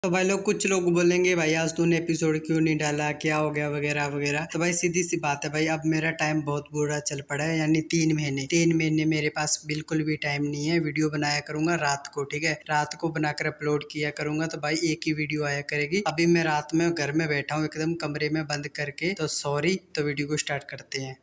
तो भाई लोग कुछ लोग बोलेंगे भाई आज तूने एपिसोड क्यों नहीं डाला, क्या हो गया वगैरह वगैरह। तो भाई सीधी सी बात है भाई, अब मेरा टाइम बहुत बुरा चल पड़ा है, यानी 3 महीने मेरे पास बिल्कुल भी टाइम नहीं है। वीडियो बनाया करूंगा रात को, ठीक है, रात को बनाकर अपलोड किया करूंगा। तो भाई एक ही वीडियो आया करेगी। अभी मैं रात में घर में बैठा हूँ एकदम कमरे में बंद करके, तो सॉरी। तो वीडियो को स्टार्ट करते हैं।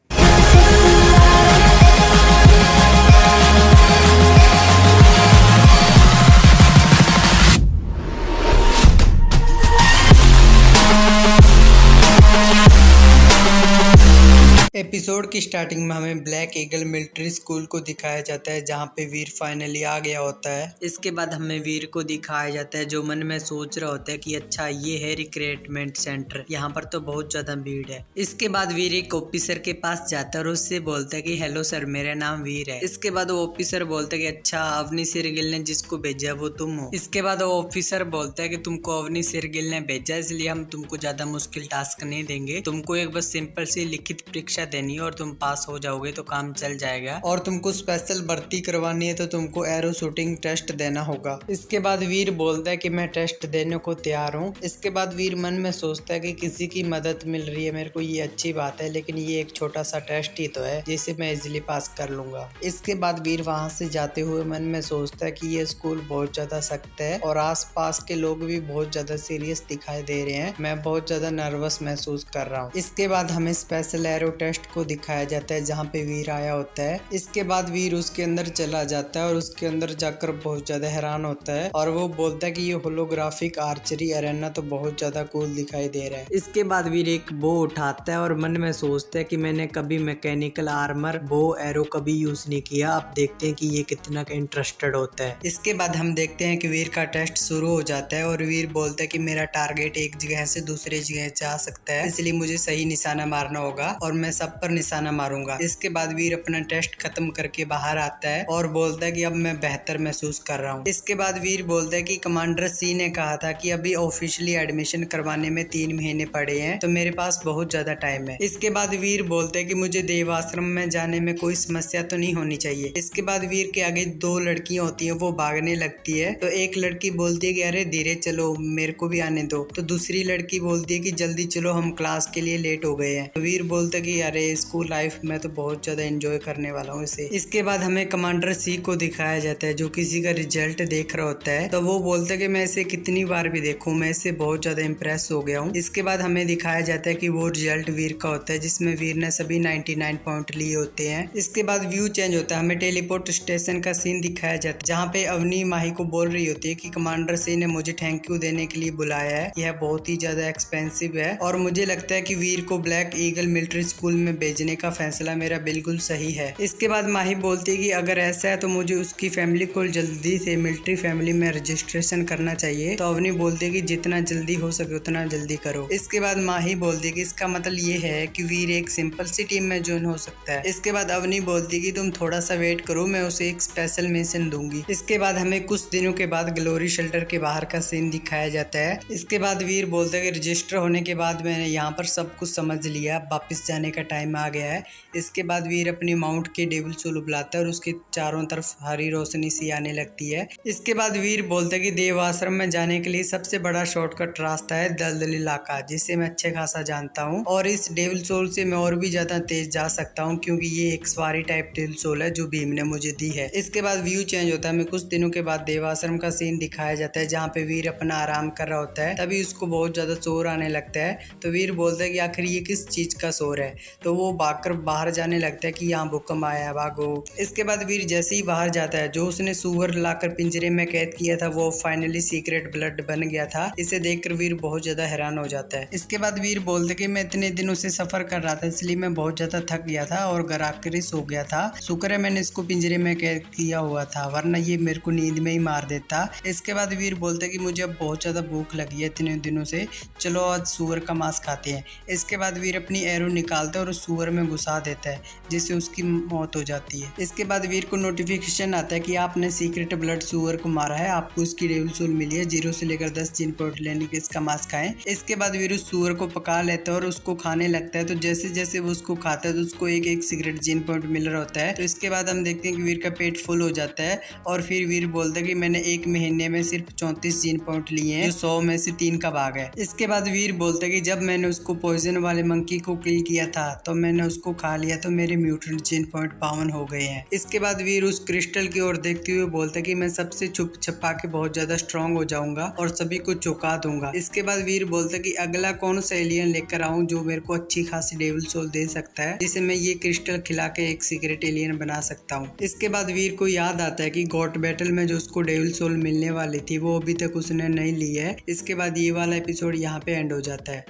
एपिसोड की स्टार्टिंग में हमें ब्लैक ईगल मिलिट्री स्कूल को दिखाया जाता है, जहाँ पे वीर फाइनली आ गया होता है। इसके बाद हमें वीर को दिखाया जाता है, जो मन में सोच रहा होता है कि अच्छा ये है रिक्रूटमेंट सेंटर, यहाँ पर तो बहुत ज्यादा भीड़ है। इसके बाद वीर एक ऑफिसर के पास जाता है और उससे बोलता है कि हेलो सर, मेरा नाम वीर है। इसके बाद वो ऑफिसर बोलता है कि अच्छा, अवनी सिरगिल ने जिसको भेजा वो तुम हो। इसके बाद वो ऑफिसर बोलता है कि तुमको अवनी सिरगिल ने भेजा, इसलिए हम तुमको ज्यादा मुश्किल टास्क नहीं देंगे, तुमको एक बस सिंपल सी लिखित परीक्षा देनी है और तुम पास हो जाओगे तो काम चल जाएगा। और तुमको स्पेशल भर्ती करवानी है तो तुमको एरो शूटिंग टेस्ट देना होगा। इसके बाद वीर बोलता है कि मैं टेस्ट देने को तैयार हूँ। इसके बाद वीर मन में सोचता है कि किसी की मदद मिल रही है मेरे को, ये अच्छी बात है, लेकिन ये एक छोटा सा टेस्ट ही तो है जिसे मैं इजिली पास कर लूंगा। इसके बाद वीर वहां से जाते हुए मन में सोचता है कि ये स्कूल बहुत ज्यादा सख्त है और आसपास के लोग भी बहुत ज्यादा सीरियस दिखाई दे रहे हैं। मैं बहुत ज्यादा नर्वस महसूस कर रहा हूँ। इसके बाद हमें स्पेशल एरो टेस्ट को दिखाया जाता है, जहाँ पे वीर आया होता है। इसके बाद वीर उसके अंदर चला जाता है और उसके अंदर जाकर बहुत ज्यादा हैरान होता है और वो बोलता है कि ये होलोग्राफिक आर्चरी अरेना तो बहुत ज्यादा कूल दिखाई दे रहा है। इसके बाद वीर एक बो उठाता है और मन में सोचता है कि मैंने कभी मैकेनिकल आर्मर बो एरो कभी यूज नहीं किया, अब देखते हैं कि ये कितना इंटरेस्टेड होता है। इसके बाद हम देखते हैं कि वीर का टेस्ट शुरू हो जाता है और वीर बोलता है कि मेरा टारगेट एक जगह से दूसरी जगह जा सकता है, इसलिए मुझे सही निशाना मारना होगा और मैं सब पर निशाना मारूंगा। इसके बाद वीर अपना टेस्ट खत्म करके बाहर आता है और बोलता है कि अब मैं बेहतर महसूस कर रहा हूँ। इसके बाद वीर बोलता है कि कमांडर सी ने कहा था कि अभी ऑफिशियली एडमिशन करवाने में 3 महीने पड़े हैं, तो मेरे पास बहुत ज्यादा टाइम है। इसके बाद वीर बोलते हैं कि मुझे देव आश्रम में जाने में कोई समस्या तो नहीं होनी चाहिए। इसके बाद वीर के आगे 2 लड़कियां होती है, वो भागने लगती है। तो एक लड़की बोलती है कि अरे धीरे चलो, मेरे को भी आने दो। तो दूसरी लड़की बोलती है कि जल्दी चलो, हम क्लास के लिए लेट हो गए हैं। तो वीर बोलता है कि अरे स्कूल लाइफ में तो बहुत ज्यादा एंजॉय करने वाला हूँ इसे। इसके बाद हमें कमांडर सी को दिखाया जाता है, जो किसी का रिजल्ट देख रहा होता है। तो वो बोलता है कि मैं इसे कितनी बार भी देखूं, मैं इससे बहुत ज्यादा इंप्रेस हो गया हूँ। इसके बाद हमें दिखाया जाता है कि वो रिजल्ट वीर का होता है, जिसमें वीर ने सभी 99 पॉइंट लिए होते हैं। इसके बाद व्यू चेंज होता है, हमें टेलीपोर्ट स्टेशन का सीन दिखाया जाता है, जहाँ पे अवनी माही को बोल रही होती है कि कमांडर सी ने मुझे थैंक यू देने के लिए बुलाया है, यह बहुत ही ज्यादा एक्सपेंसिव है और मुझे लगता है कि वीर को ब्लैक ईगल मिलिट्री स्कूल में भेजने का फैसला मेरा बिल्कुल सही है। इसके बाद माही बोलती है कि अगर ऐसा है तो मुझे उसकी फैमिली को जल्दी से मिलिट्री फैमिली में रजिस्ट्रेशन करना चाहिए। तो अवनी बोलती है कि जितना जल्दी हो सके उतना जल्दी करो। इसके बाद माही बोलती है कि इसका मतलब ये है कि वीर एक सिंपल सी टीम में ज्वाइन हो सकता है। इसके बाद अवनी बोलती है कि तुम थोड़ा सा वेट करो, मैं उसे एक स्पेशल मिशन दूंगी। इसके बाद हमें कुछ दिनों के बाद ग्लोरी शेल्टर के बाहर का सीन दिखाया जाता है। इसके बाद वीर बोलता है कि रजिस्टर होने के बाद मैंने यहाँ पर सब कुछ समझ लिया, वापस जाने का टाइम आ गया है। इसके बाद वीर अपनी माउंट के डेविल सोल बुलाता है और उसके चारों तरफ हरी रोशनी सी आने लगती है। इसके बाद वीर बोलता है कि देव आश्रम में जाने के लिए सबसे बड़ा शॉर्टकट रास्ता है दलदल इलाका, जिसे मैं अच्छे खासा जानता हूँ और इस डेविल सोल से मैं और भी ज्यादा तेज जा सकता हूँ, क्योंकि ये एक सवारी टाइप डेविल सोल है जो भीम ने मुझे दी है। इसके बाद व्यू चेंज होता है, हमें कुछ दिनों के बाद देव आश्रम का सीन दिखाया जाता है, जहाँ पे वीर अपना आराम कर रहा होता है। तभी उसको बहुत ज्यादा शोर आने लगता है। तो वीर बोलता है कि आखिर ये किस चीज का शोर है। तो वो भागकर बाहर जाने लगता है कि यहाँ भूकंप आया, भागो। इसके बाद वीर जैसे ही बाहर जाता है, जो उसने सुअर लाकर पिंजरे में कैद किया था वो फाइनली सीक्रेट ब्लड बन गया था। इसे देखकर वीर बहुत ज्यादा हैरान हो जाता है। इसके बाद वीर बोलते कि मैं इतने दिनों से सफर कर रहा था, इसलिए मैं बहुत ज्यादा थक गया था और घर आकर सो गया था। शुक्र है मैंने इसको पिंजरे में कैद किया हुआ था, वरना ये मेरे को नींद में ही मार देता। इसके बाद वीर बोलते कि मुझे अब बहुत ज्यादा भूख लगी है इतने दिनों से, चलो आज सुअर का मांस खाते हैं। इसके बाद वीर अपनी एरो निकालता है और सुअर में घुसा देता है, जिससे उसकी मौत हो जाती है। इसके बाद वीर को नोटिफिकेशन आता है कि आपने सीक्रेट ब्लड सुअर को मारा है, आपको उसकी डेविल सोल मिली है। 0 से लेकर 10 जिन पॉइंट लेने के इसका मांस खाएं। इसके बाद वीर उस सुअर को पका लेता है और उसको खाने लगता है। तो जैसे जैसे वो उसको खाता है तो उसको एक एक सीक्रेट जिन पॉइंट मिल रहा होता है। तो इसके बाद हम देखते हैं कि वीर का पेट फुल हो जाता है और फिर वीर बोलता है कि मैंने 1 महीने में सिर्फ 34 जिन पॉइंट लिए हैं, जो 100 में से 3 का भाग है। इसके बाद वीर बोलता है कि जब मैंने उसको पॉइजन वाले मंकी को किल किया था तो मैंने उसको खा लिया, तो मेरे म्यूटेंट जिन पॉइंट 52 हो गए हैं। इसके बाद वीर उस क्रिस्टल की ओर देखते हुए बोलता है कि मैं सबसे छुप छपा के बहुत ज्यादा स्ट्रांग हो जाऊंगा और सभी को चौंका दूंगा। इसके बाद वीर बोलता है कि अगला कौन सा एलियन लेकर आऊं जो मेरे को अच्छी खासी डेविल सोल दे सकता है, जिसे मैं ये क्रिस्टल खिला के एक सीक्रेट एलियन बना सकता हूँ। इसके बाद वीर को याद आता है कि गॉट बैटल में जो उसको डेविल सोल मिलने वाली थी वो अभी तक उसने नहीं ली है। इसके बाद ये वाला एपिसोड यहाँ पे एंड हो जाता है।